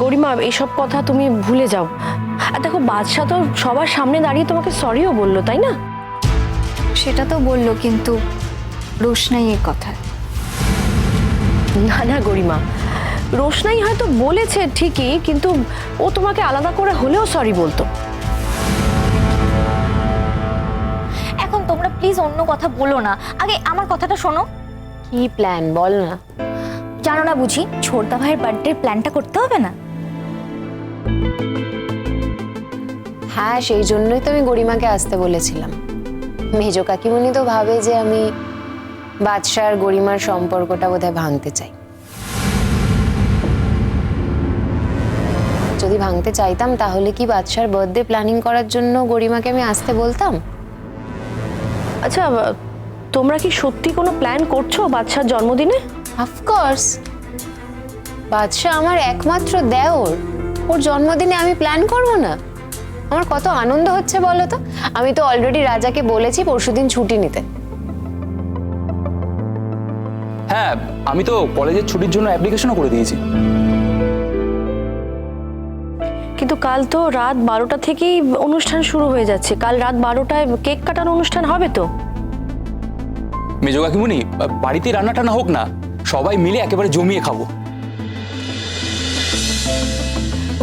গরিমা এইসব কথা তুমি ভুলে যাও। আর দেখো বাদশা তো সবার সামনে দাঁড়িয়ে তোমাকে সরিও বললো, তাই না? সেটা তো বললো, কিন্তু রোশনাইয়ের কথা। না না গরিমা, রোশনাই হয়তো বলেছে ঠিকই, কিন্তু ও তোমাকে আলাদা করে হলেও সরি বলতো। এখন তোমরা প্লিজ অন্য কথা বলো না, আগে আমার কথাটা শোনো। কি প্ল্যান বল না। জানো না বুঝি, ছোটদা ভাইয়ের বার্থডে প্ল্যানটা করতে হবে না? হ্যাঁ, সেই জন্যই তো আমি গরিমাকে আসতে বলেছিলাম। মেজ কাকিমণি তো ভাবে যে আমি বাদশা আর গরিমার সম্পর্কটা বোধহয় ভাঙতে চাই। যদি ভাঙতে চাইতাম তাহলে কি বাদশার বার্থডে প্ল্যানিং করার জন্য গরিমাকে আমি আসতে বলতাম? আচ্ছা, তোমরা কি সত্যি কোনো প্ল্যান করছো বাদশার জন্মদিনে? অফকোর্স, বাদশা আমার একমাত্র দেওর, ওর জন্মদিনে আমি প্ল্যান করব না? আমার কত আনন্দ হচ্ছে বলো তো। আমি তো অলরেডি রাজাকে বলেছি পরশুদিন ছুটি নিতে। হ্যাঁ, আমি তো কলেজের ছুটির জন্য অ্যাপ্লিকেশনও করে দিয়েছি। কিন্তু কাল তো রাত 12টা থেকেই অনুষ্ঠান শুরু হয়ে যাচ্ছে। কাল রাত 12টায় কেক কাটার অনুষ্ঠান হবে তো। মেজ কাকিমণি, বাড়িতে রান্না টান্না হোক না, সবাই মিলে একেবারে জমিয়ে খাবো।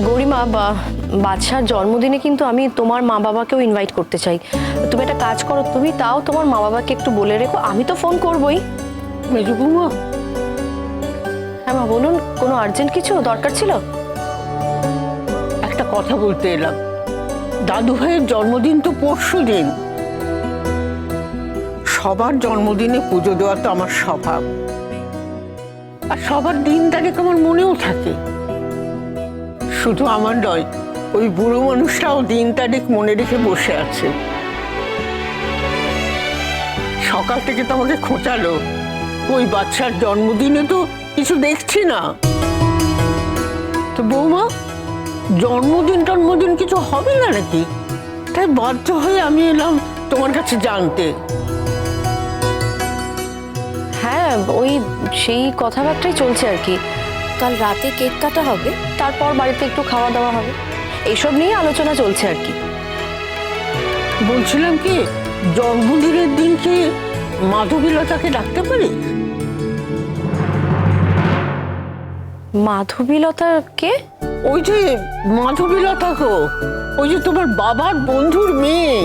গরিমা, বাদশার জন্মদিনে কিন্তু আমি তোমার মা বাবাকেও ইনভাইট করতে চাই। তুমি একটা কাজ করো, তুমি তাও তোমার মা বাবাকে একটু বলে রেখো। আমি তো ফোন করবই। মেজো বৌমা, হ্যাঁ মা বলুন, কোনো আর্জেন্ট কিছু দরকার ছিল? একটা কথা বলতে এলাম। দাদু ভাইয়ের জন্মদিন তো পরশুদিন। সবার জন্মদিনে পুজো দেওয়া তো আমার স্বভাব, আর সবার দিন তারিখ আমার মনেও থাকে। শুধু আমার নয়, ওই বুড়ো মানুষটাও দিন তারিখ মনে রেখে বসে আছে। সকাল থেকে তো আমাকে খোঁচালো, ওই বাচ্চার জন্মদিনে তো কিছু দেখছি না। তো বৌমা, জন্মদিন কিছু হবে না নাকি? তাই বাধ্য হয়ে আমি এলাম তোমার কাছে জানতে। হ্যাঁ, ওই সেই কথাবার্তাই চলছে আর কি। কাল রাতে কেক কাটা হবে, তারপর বাড়িতে একটু খাওয়া দাওয়া হবে, এইসব নিয়ে আলোচনা চলছে আর কি। বলছিলাম কি, জন্মদিনের দিন কি মাধবীলতাকে ডাকতে পারি? মাধবীলতা কে? ওই যে মাধবীলতা গো, ওই যে তোমার বাবার বন্ধুর মেয়ে,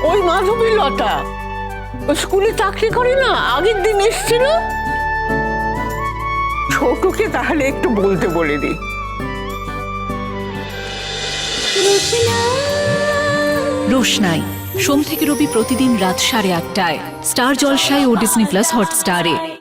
ওই মাধবীলতা। ওই স্কুলে চাকরি করে না, আগের দিন এসেছিল। ছোটকে তাহলে একটু বলতে বলে দিই। রোশনাই সোম থেকে রবি প্রতিদিন রাত 8:30টায় স্টার জলসায় ও ডিজনি প্লাস হটস্টারে।